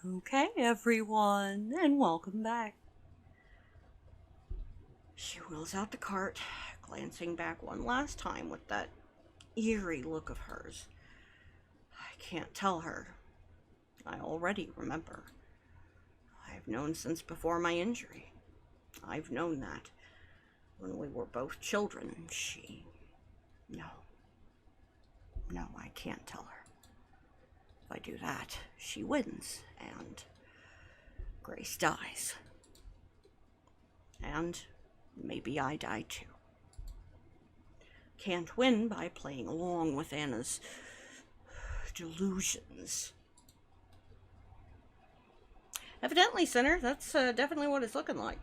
Okay, everyone, and welcome back. She wheels out the cart, glancing back one last time with that eerie look of hers. I can't tell her. I already remember. I've known since before my injury. I've known that. When we were both children, she. No. No, I can't tell her. If I do that, she wins, and Grace dies. And maybe I die too. Can't win by playing along with Anna's delusions. Evidently, Sinner, that's definitely what it's looking like.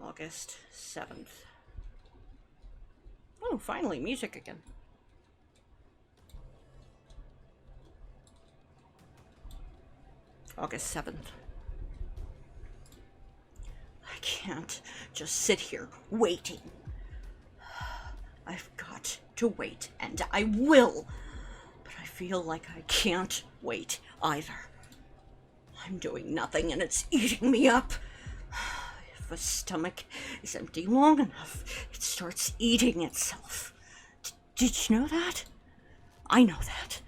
August 7th. Oh, finally, music again. August 7th. I can't just sit here waiting. I've got to wait, and I will. But I feel like I can't wait either. I'm doing nothing, and it's eating me up. If a stomach is empty long enough, it starts eating itself. Did you know that? I know that.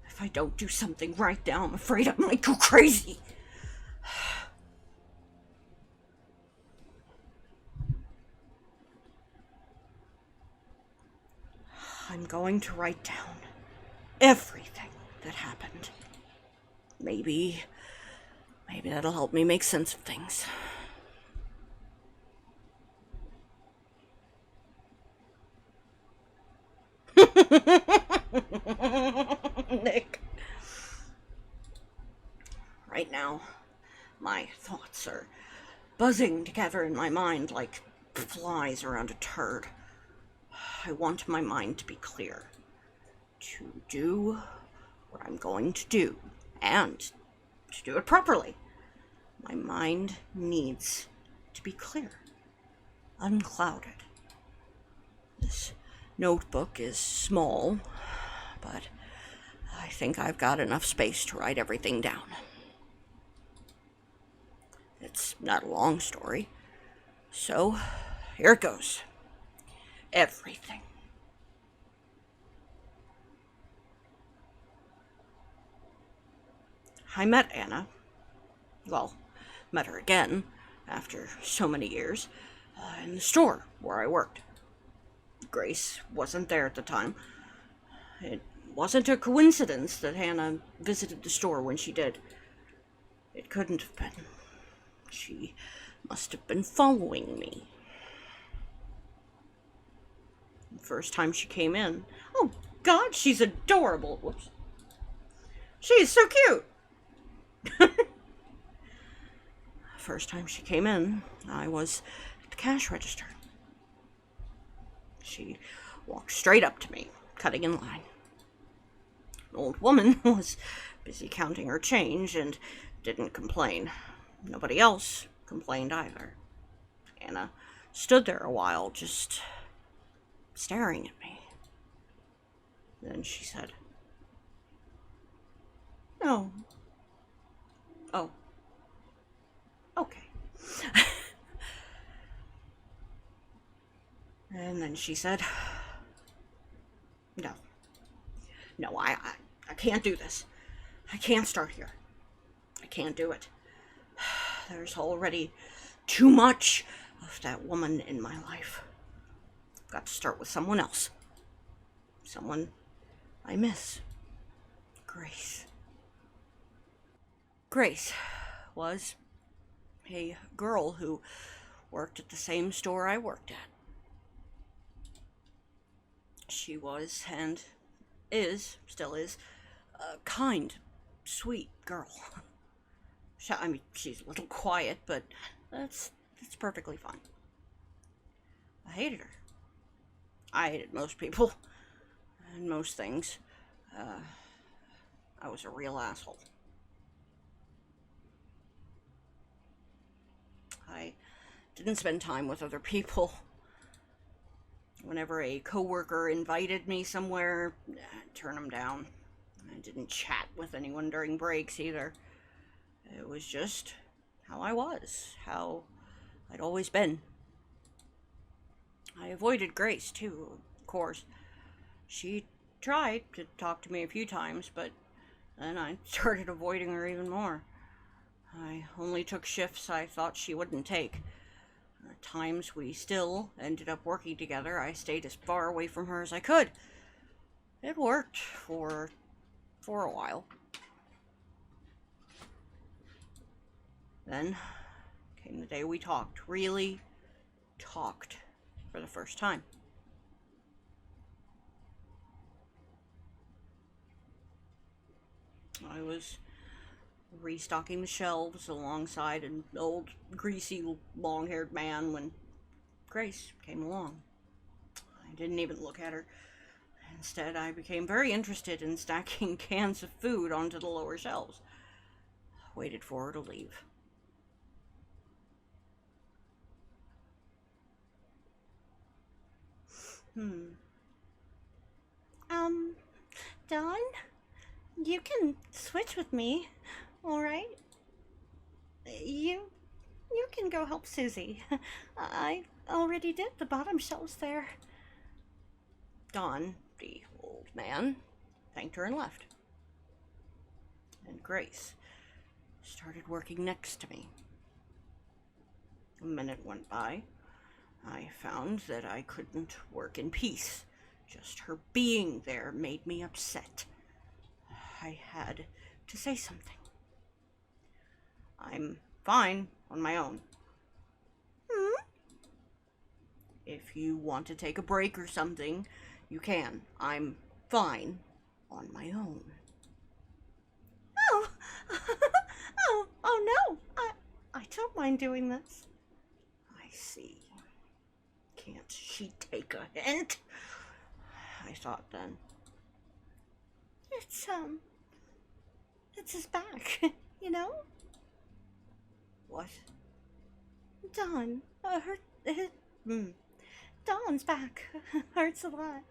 If I don't do something right now, I'm afraid I might go crazy. I'm going to write down everything that happened. Maybe that'll help me make sense of things. Nick. Right now, my thoughts are buzzing together in my mind like flies around a turd. I want my mind to be clear. To do what I'm going to do, and to do it properly. My mind needs to be clear, unclouded. This notebook is small, but I think I've got enough space to write everything down. It's not a long story, so here it goes. Everything. I met Anna. Well, met her again after so many years in the store where I worked. Grace wasn't there at the time. It wasn't a coincidence that Hannah visited the store when she did. It couldn't have been. She must have been following me. The first time she came in. Oh, God, she's adorable. Whoops. She is so cute. First time she came in, I was at the cash register. She walked straight up to me, cutting in line. An old woman was busy counting her change and didn't complain. Nobody else complained either. Anna stood there a while, just staring at me. Then she said, "No. Oh. Okay." And then she said, "No. No, I can't do this. I can't start here. I can't do it. There's already too much of that woman in my life. I've got to start with someone else. Someone I miss. Grace." Grace was a girl who worked at the same store I worked at. She was, and still is, a kind, sweet girl. I mean, she's a little quiet, but that's perfectly fine. I hated her. I hated most people, and most things. I was a real asshole. I didn't spend time with other people. Whenever a coworker invited me somewhere, I'd turn them down. I didn't chat with anyone during breaks either. It was just how I was, how I'd always been. I avoided Grace, too, of course. She tried to talk to me a few times, but then I started avoiding her even more. I only took shifts I thought she wouldn't take. At times we still ended up working together. I stayed as far away from her as I could. It worked for a while. Then came the day we talked. Really talked for the first time. I was restocking the shelves alongside an old, greasy, long-haired man when Grace came along. I didn't even look at her. Instead, I became very interested in stacking cans of food onto the lower shelves. Waited for her to leave. Um, Dawn, you can switch with me, all right? You can go help Susie. I already did the bottom shelves there. Don, the old man, thanked her and left. And Grace started working next to me. A minute went by. I found that I couldn't work in peace. Just her being there made me upset. I had to say something. I'm fine on my own. If you want to take a break or something, you can. I'm fine on my own. Oh, oh no! I don't mind doing this. I see. Can't she take a hint? I thought then. It's his back, you know? What? Dawn, Dawn's back hurts a lot.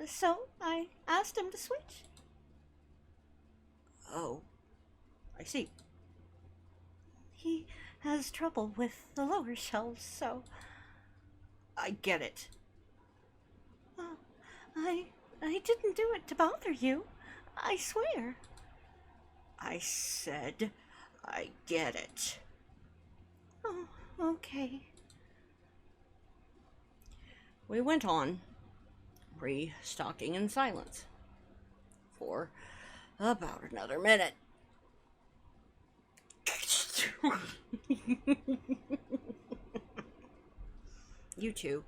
So I asked him to switch. Oh, I see. He has trouble with the lower shelves, so I get it. uh, I didn't do it to bother you. I swear. I said I get it. Oh, okay. We went on, restocking in silence, for about another minute. You two,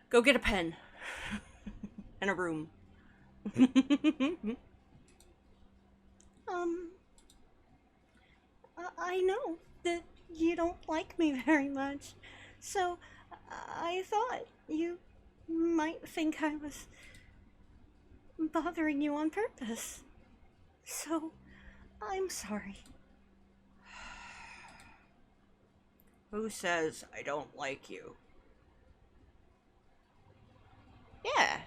go get a pen and a room. Um, I know that you don't like me very much, so I thought you might think I was bothering you on purpose. So, I'm sorry. Who says I don't like you? Yeah,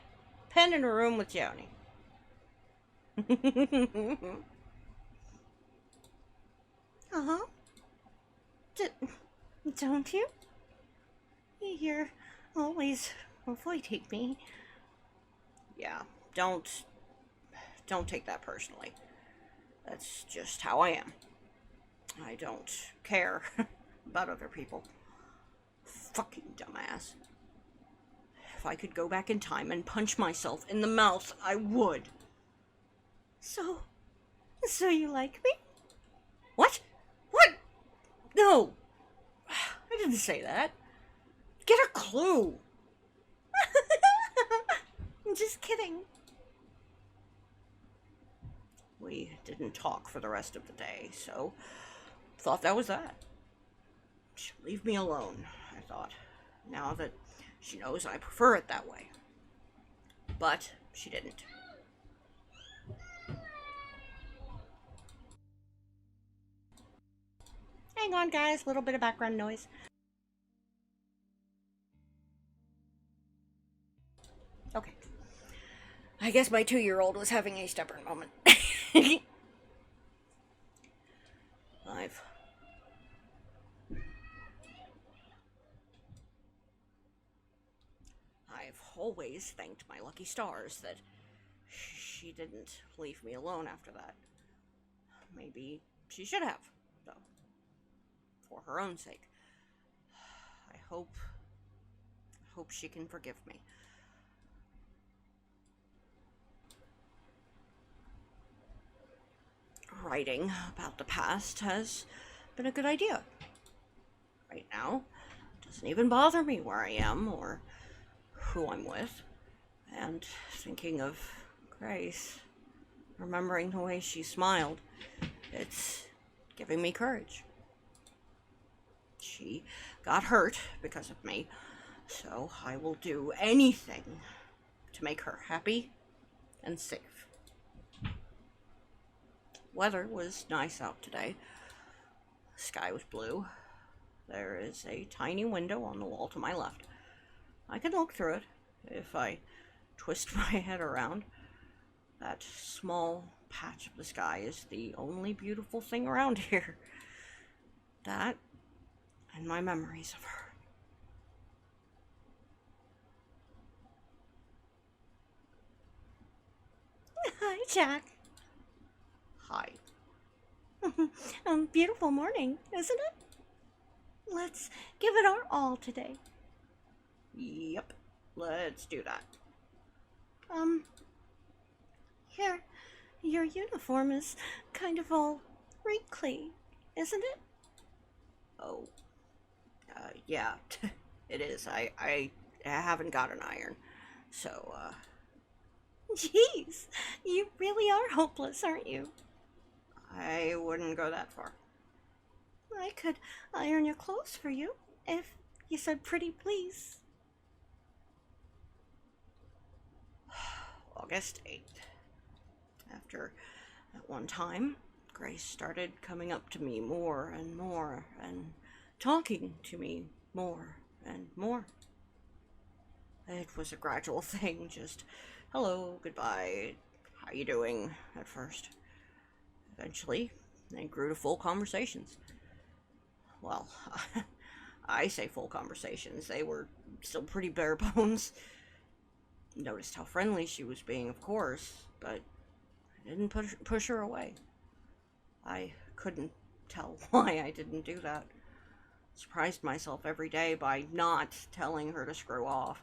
pen in a room with Joni. Uh-huh. Don't you? You're always avoiding me. Yeah, don't take that personally. That's just how I am. I don't care about other people. Fucking dumbass. If I could go back in time and punch myself in the mouth, I would. So you like me? What? What? No. I didn't say that. Get a clue. Just kidding. We didn't talk for the rest of the day, so thought that was that. She'll leave me alone, I thought, now that she knows I prefer it that way. But she didn't. Hang on, guys. A little bit of background noise. I guess my 2-year-old was having a stubborn moment. I've I've always thanked my lucky stars that she didn't leave me alone after that. Maybe she should have, though, for her own sake. I hope she can forgive me. Writing about the past has been a good idea. Right now, it doesn't even bother me where I am or who I'm with. And thinking of Grace, remembering the way she smiled, it's giving me courage. She got hurt because of me, so I will do anything to make her happy and safe. Weather was nice out today. The sky was blue. There is a tiny window on the wall to my left. I can look through it if I twist my head around. That small patch of the sky is the only beautiful thing around here. That and my memories of her. Hi, Jack. Hi. Beautiful morning, isn't it? Let's give it our all today. Yep, let's do that. Here, your uniform is kind of all wrinkly, isn't it? Oh, yeah, it is. I haven't got an iron, so, Jeez, you really are hopeless, aren't you? I wouldn't go that far. I could iron your clothes for you, if you said pretty please. August 8th. After that one time, Grace started coming up to me more and more, and talking to me more and more. It was a gradual thing, just hello, goodbye, how you doing at first. Eventually, they grew to full conversations. Well, I say full conversations. They were still pretty bare bones. Noticed how friendly she was being, of course, but I didn't push her away. I couldn't tell why I didn't do that. Surprised myself every day by not telling her to screw off.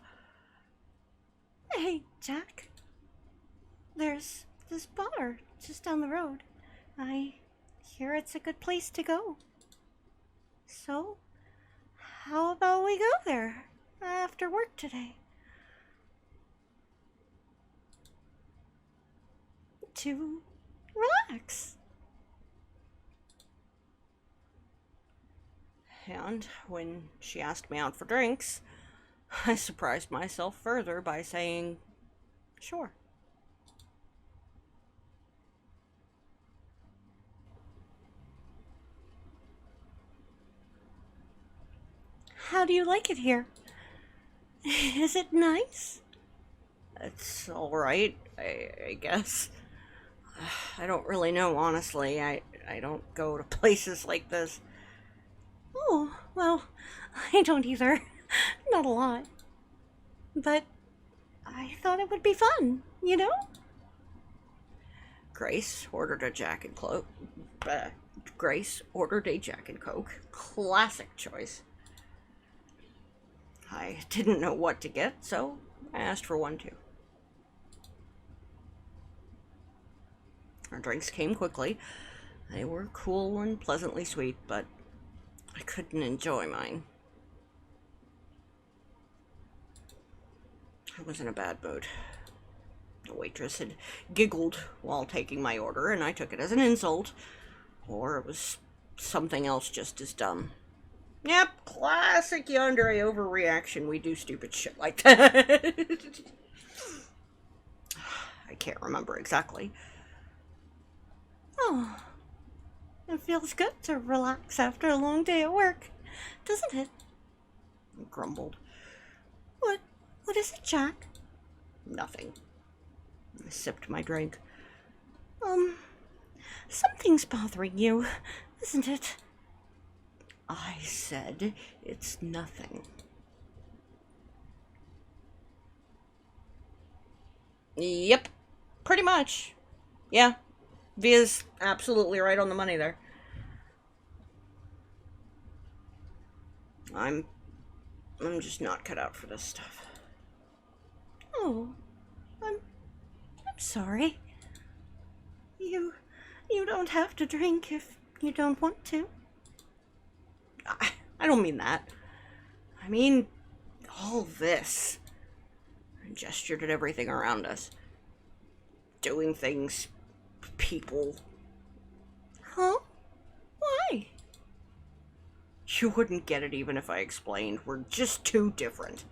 Hey, Jack. There's this bar just down the road. I hear it's a good place to go. So, how about we go there after work today? To relax. And when she asked me out for drinks, I surprised myself further by saying, sure. How do you like it here? Is it nice? It's alright, I guess. I don't really know, honestly. I don't go to places like this. Oh, well, I don't either. Not a lot. But I thought it would be fun, you know? Grace ordered a Jack and Coke. Grace ordered a Jack and Coke. Classic choice. I didn't know what to get, so I asked for one too. Our drinks came quickly. They were cool and pleasantly sweet, but I couldn't enjoy mine. I was in a bad mood. The waitress had giggled while taking my order, and I took it as an insult. Or it was something else just as dumb. Yep, classic yandere overreaction. We do stupid shit like that. I can't remember exactly. Oh, it feels good to relax after a long day at work, doesn't it? I grumbled. What is it, Jack? Nothing. I sipped my drink. Something's bothering you, isn't it? I said it's nothing. Yep, pretty much. Yeah, Via's absolutely right on the money there. I'm just not cut out for this stuff. Oh, I'm sorry. You don't have to drink if you don't want to. I don't mean that. I mean all this. I gestured at everything around us. Doing things, people. Huh? Why? You wouldn't get it even if I explained. We're just too different.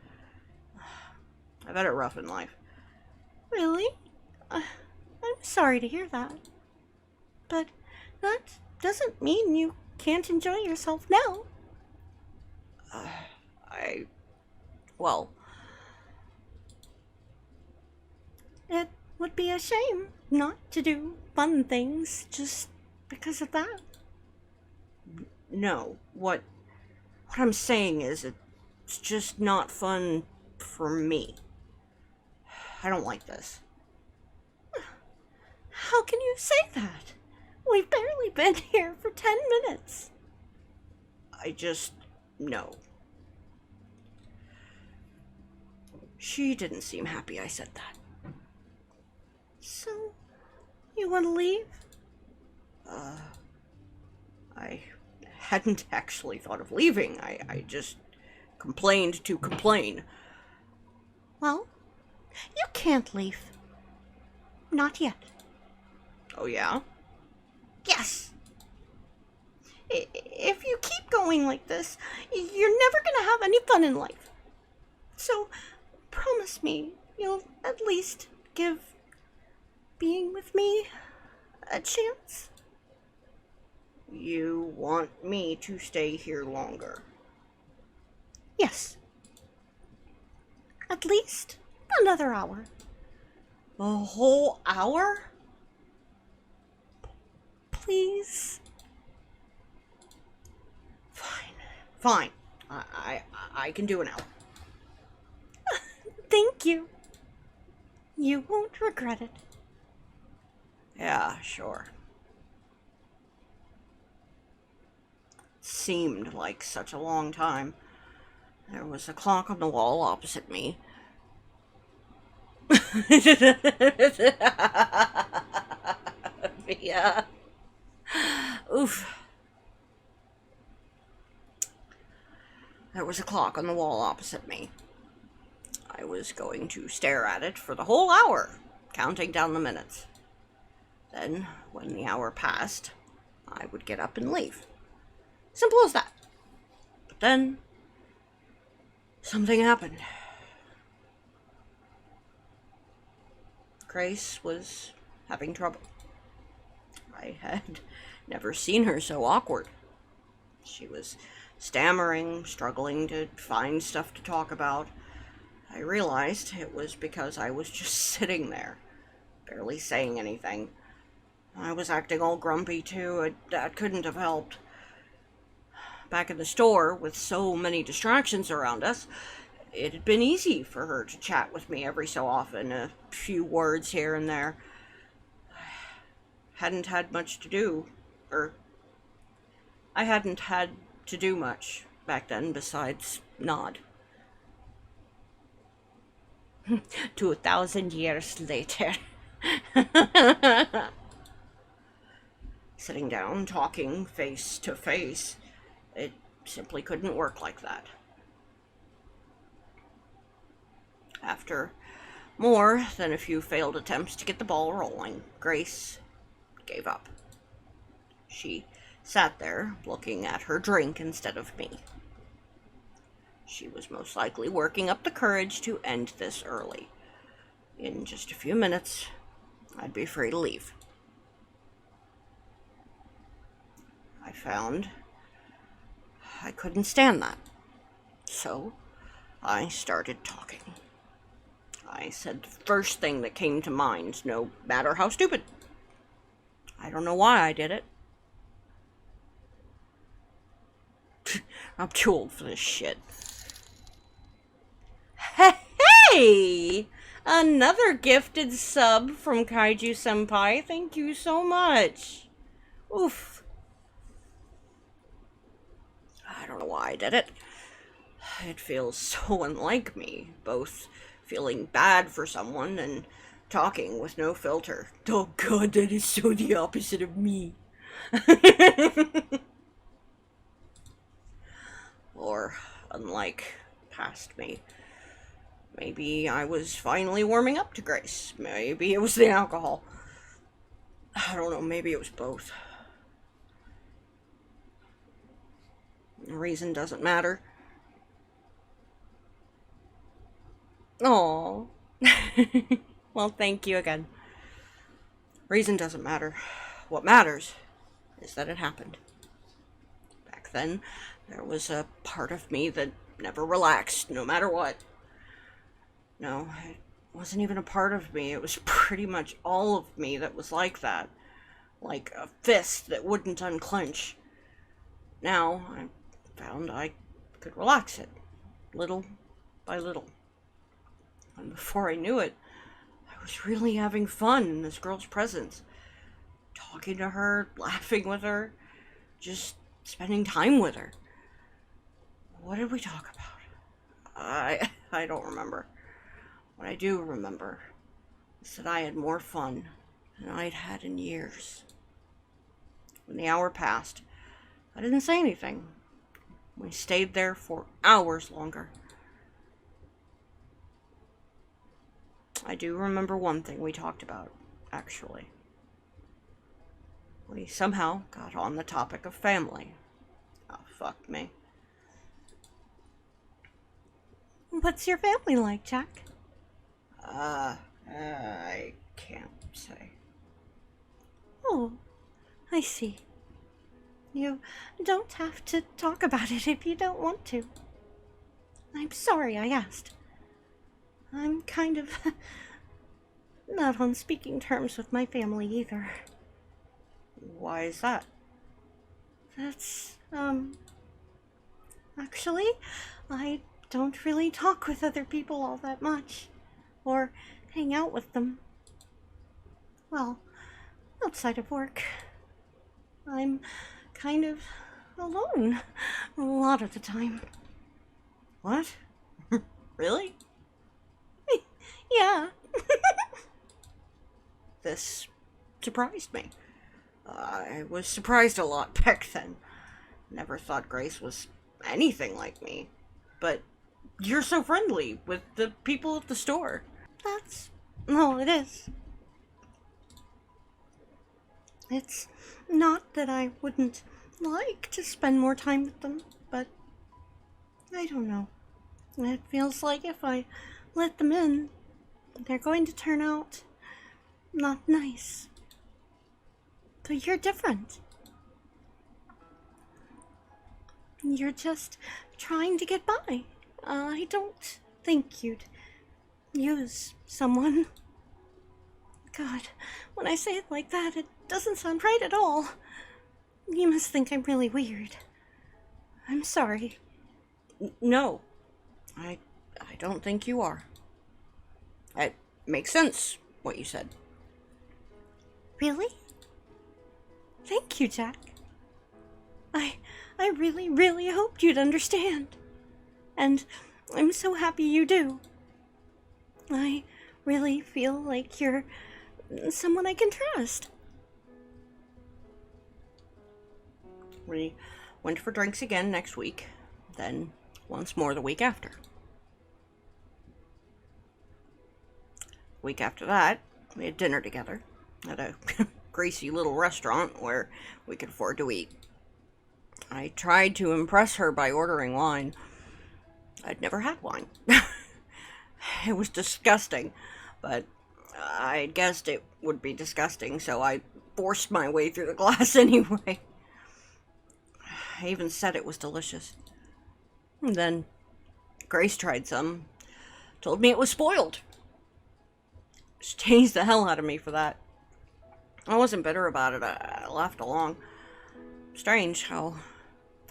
I've had it rough in life. Really? I'm sorry to hear that. But that doesn't mean you can't enjoy yourself now. Well, It would be a shame not to do fun things just because of that. no. What I'm saying is it's just not fun for me. I don't like this. How can you say that? We've barely been here for 10 minutes. I just no. She didn't seem happy I said that. So, you want to leave? I hadn't actually thought of leaving. I just complained to complain. Well, you can't leave. Not yet. Oh, yeah? Yes. If you keep going like this, you're never going to have any fun in life. So, promise me you'll at least give being with me a chance. You want me to stay here longer? Yes. At least another hour. A whole hour? Please. Fine. I can do an hour. Thank you. You won't regret it. Yeah, sure. Seemed like such a long time. There was a clock on the wall opposite me. Yeah. Oof. There was a clock on the wall opposite me. I was going to stare at it for the whole hour, counting down the minutes. Then, when the hour passed, I would get up and leave. Simple as that. But then, something happened. Grace was having trouble. I had never seen her so awkward. She was stammering, struggling to find stuff to talk about. I realized it was because I was just sitting there, barely saying anything. I was acting all grumpy, too. That couldn't have helped. Back in the store, with so many distractions around us, it had been easy for her to chat with me every so often, a few words here and there. Hadn't had much to do, or I hadn't had to do much back then besides nod. 2,000 years later. Sitting down, talking face to face, it simply couldn't work like that. After more than a few failed attempts to get the ball rolling, Grace gave up. She sat there, looking at her drink instead of me. She was most likely working up the courage to end this early. In just a few minutes, I'd be free to leave. I found I couldn't stand that. So I started talking. I said the first thing that came to mind, no matter how stupid. I don't know why I did it. I'm too old for this shit. Hey! Another gifted sub from Kaiju Senpai. Thank you so much. Oof. I don't know why I did it. It feels so unlike me, both feeling bad for someone and talking with no filter. Oh god, that is so the opposite of me. Or unlike past me. Maybe I was finally warming up to Grace. Maybe it was the alcohol. I don't know, maybe it was both. Reason doesn't matter. Oh. Well, thank you again. Reason doesn't matter. What matters is that it happened. Back then, there was a part of me that never relaxed, no matter what. No, it wasn't even a part of me. It was pretty much all of me that was like that. Like a fist that wouldn't unclench. Now, I found I could relax it, little by little. And before I knew it, I was really having fun in this girl's presence. Talking to her, laughing with her, just spending time with her. What did we talk about? I don't remember. What I do remember is that I had more fun than I'd had in years. When the hour passed, I didn't say anything. We stayed there for hours longer. I do remember one thing we talked about, actually. We somehow got on the topic of family. Oh, fuck me. What's your family like, Jack? I can't say. Oh, I see. You don't have to talk about it if you don't want to. I'm sorry I asked. I'm kind of not on speaking terms with my family either. Why is that? That's, actually, I don't really talk with other people all that much, or hang out with them. Well, outside of work. I'm kind of alone a lot of the time. What? Really? Yeah. This surprised me. I was surprised a lot back then. Never thought Grace was anything like me. But you're so friendly with the people at the store. That's all it is. It's not that I wouldn't like to spend more time with them, but I don't know. It feels like if I let them in, they're going to turn out not nice. But you're different. You're just trying to get by. I don't think you'd use someone. God, when I say it like that, it doesn't sound right at all. You must think I'm really weird. I'm sorry. No, I don't think you are. It makes sense, what you said. Really? Thank you, Jack. I really, really hoped you'd understand. And I'm so happy you do. I really feel like you're someone I can trust. We went for drinks again next week, then once more the week after. Week after that, we had dinner together at a greasy little restaurant where we could afford to eat. I tried to impress her by ordering wine. I'd never had wine. It was disgusting, but I guessed it would be disgusting, so I forced my way through the glass anyway. I even said it was delicious. And then Grace tried some, told me it was spoiled. She teased the hell out of me for that. I wasn't bitter about it. I laughed along. Strange how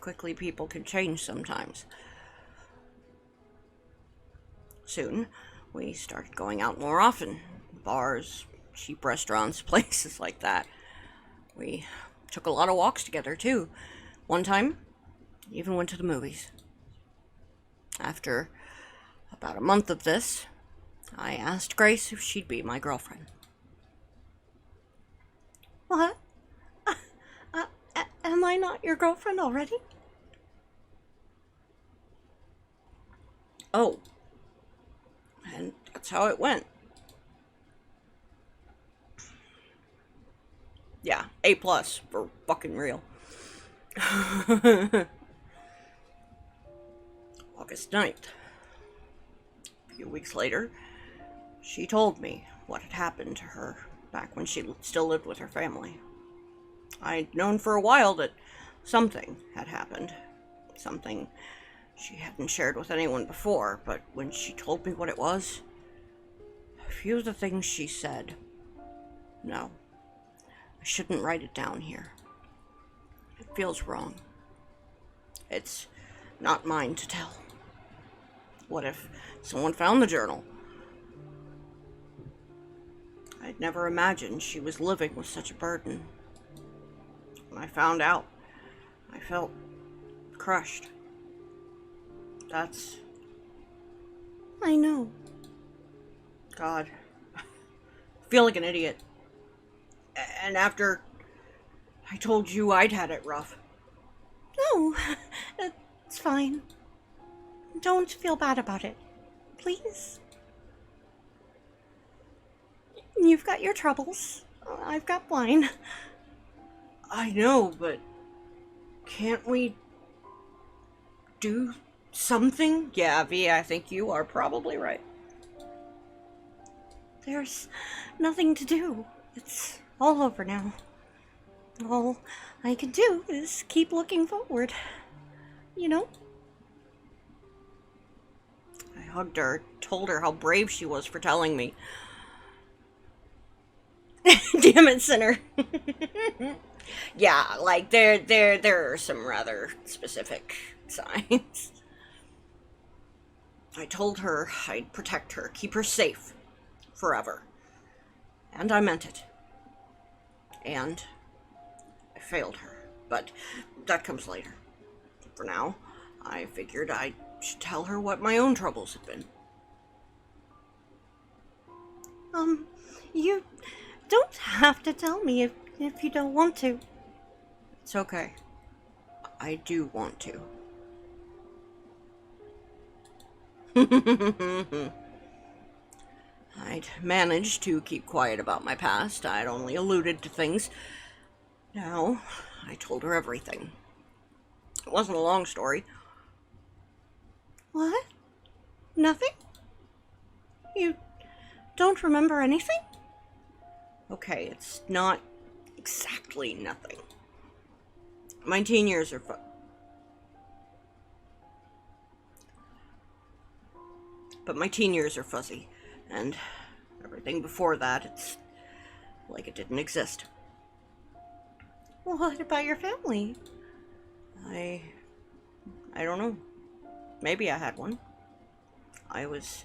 quickly people can change sometimes. Soon, we started going out more often. Bars, cheap restaurants, places like that. We took a lot of walks together, too. One time, even went to the movies. After about a month of this, I asked Grace if she'd be my girlfriend. What? Am I not your girlfriend already? Oh, and that's how it went. Yeah, A plus for fucking real. August 9th. A few weeks later, she told me what had happened to her back when she still lived with her family. I'd known for a while that something had happened. Something she hadn't shared with anyone before, but when she told me what it was, a few of the things she said, no, I shouldn't write it down here. It feels wrong. It's not mine to tell. What if someone found the journal? I'd never imagined she was living with such a burden. When I found out, I felt crushed. That's... I know. God. I feel like an idiot. And after I told you I'd had it rough. No, it's fine. Don't feel bad about it. Please. You've got your troubles. I've got mine. I know, but can't we do something? Yeah, V, I think you are probably right. There's nothing to do. It's all over now. All I can do is keep looking forward. You know? I hugged her, told her how brave she was for telling me. Damn it, Sinner. Yeah, like there are some rather specific signs. I told her I'd protect her, keep her safe, forever. And I meant it. And I failed her, but that comes later. For now, I figured I should tell her what my own troubles had been. You don't have to tell me if you don't want to. It's okay. I do want to. I'd managed to keep quiet about my past. I'd only alluded to things. Now, I told her everything. It wasn't a long story. What? Nothing? You don't remember anything? Okay, it's not exactly nothing. My teen years are But my teen years are fuzzy, and everything before that, it's like it didn't exist. What about your family? I don't know. Maybe I had one. I was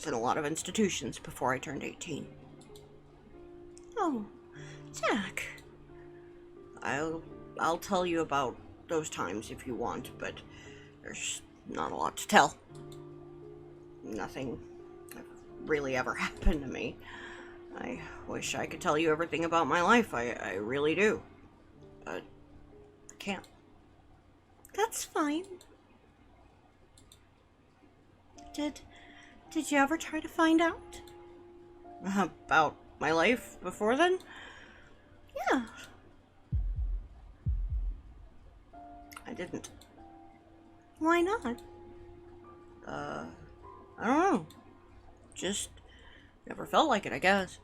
in a lot of institutions before I turned 18. Oh, Jack. I'll tell you about those times if you want, but there's not a lot to tell. Nothing really ever happened to me. I wish I could tell you everything about my life. I really do. But I can't. That's fine. Did you ever try to find out? About my life before then? Yeah. I didn't. Why not? I don't know. Just never felt like it, I guess.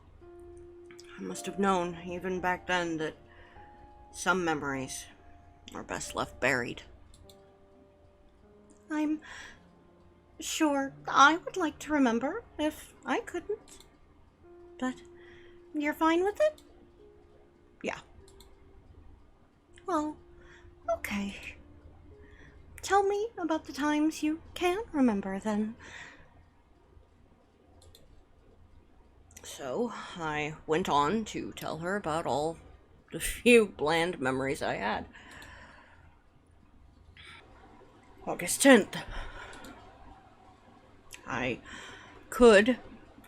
I must have known, even back then, that some memories are best left buried. I'm Sure, I would like to remember if I couldn't. But you're fine with it? Yeah. Well, okay. Tell me about the times you can remember then. So I went on to tell her about all the few bland memories I had. August 10th. I could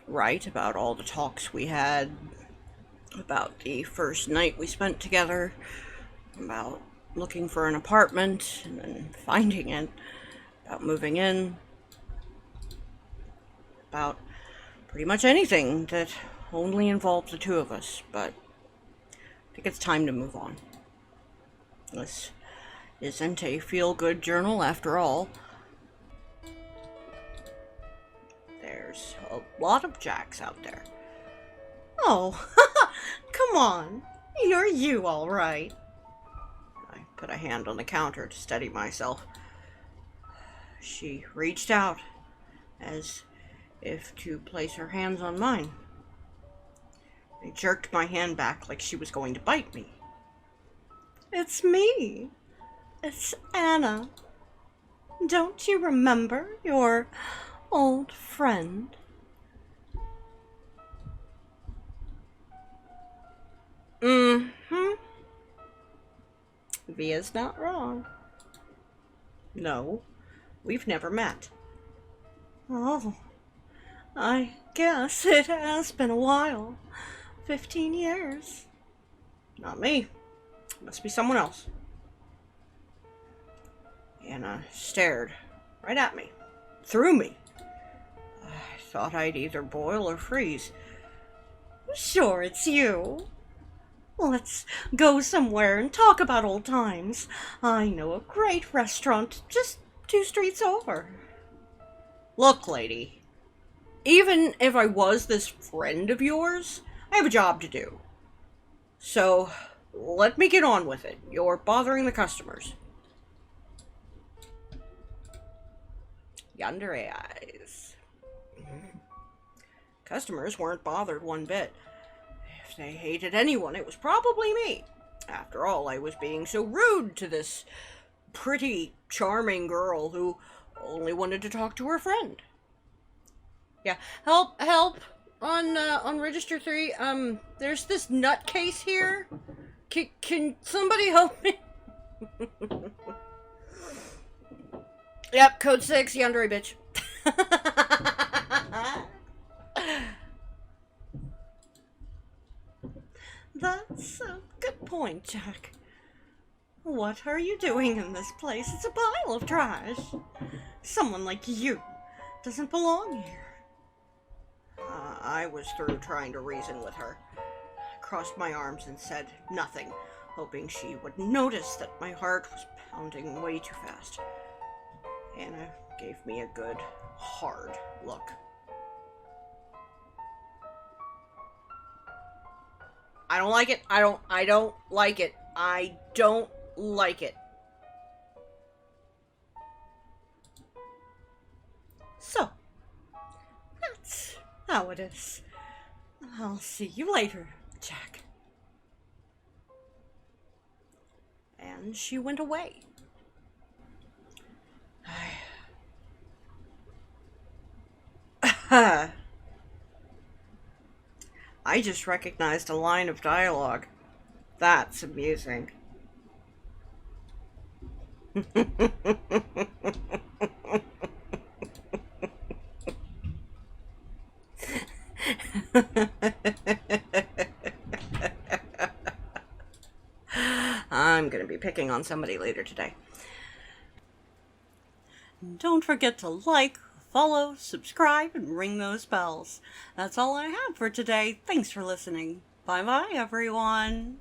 write about all the talks we had, about the first night we spent together, about looking for an apartment and then finding it, about moving in, about pretty much anything that only involved the two of us, but I think it's time to move on. This isn't a feel-good journal after all. There's a lot of Jacks out there. Oh, come on. You're you, all right. I put a hand on the counter to steady myself. She reached out, as if to place her hands on mine. I jerked my hand back like she was going to bite me. It's me. It's Anna. Don't you remember your old friend? Mm-hmm. Via's not wrong. No, we've never met. Oh, I guess it has been a while. 15 years. Not me. Must be someone else. Anna stared right at me. Through me. I thought I'd either boil or freeze. Sure, it's you. Let's go somewhere and talk about old times. I know a great restaurant just 2 streets over. Look, lady. Even if I was this friend of yours, I have a job to do. So, let me get on with it. You're bothering the customers. Yandere eyes. Customers weren't bothered one bit. If they hated anyone, it was probably me. After all, I was being so rude to this pretty, charming girl who only wanted to talk to her friend. Yeah, help! On register 3, there's this nutcase here. Can somebody help me? Yep, code 6, yandere bitch. That's a good point, Jack. What are you doing in this place? It's a pile of trash. Someone like you doesn't belong here. I was through trying to reason with her. I crossed my arms and said nothing, hoping she would notice that my heart was pounding way too fast. Anna gave me a good, hard look. I don't like it. I don't like it. I don't like it. So, that's how it is. I'll see you later, Jack. And she went away. I just recognized a line of dialogue. That's amusing. I'm gonna be picking on somebody later today. Don't forget to like, follow, subscribe, and ring those bells. That's all I have for today. Thanks for listening. Bye-bye, everyone.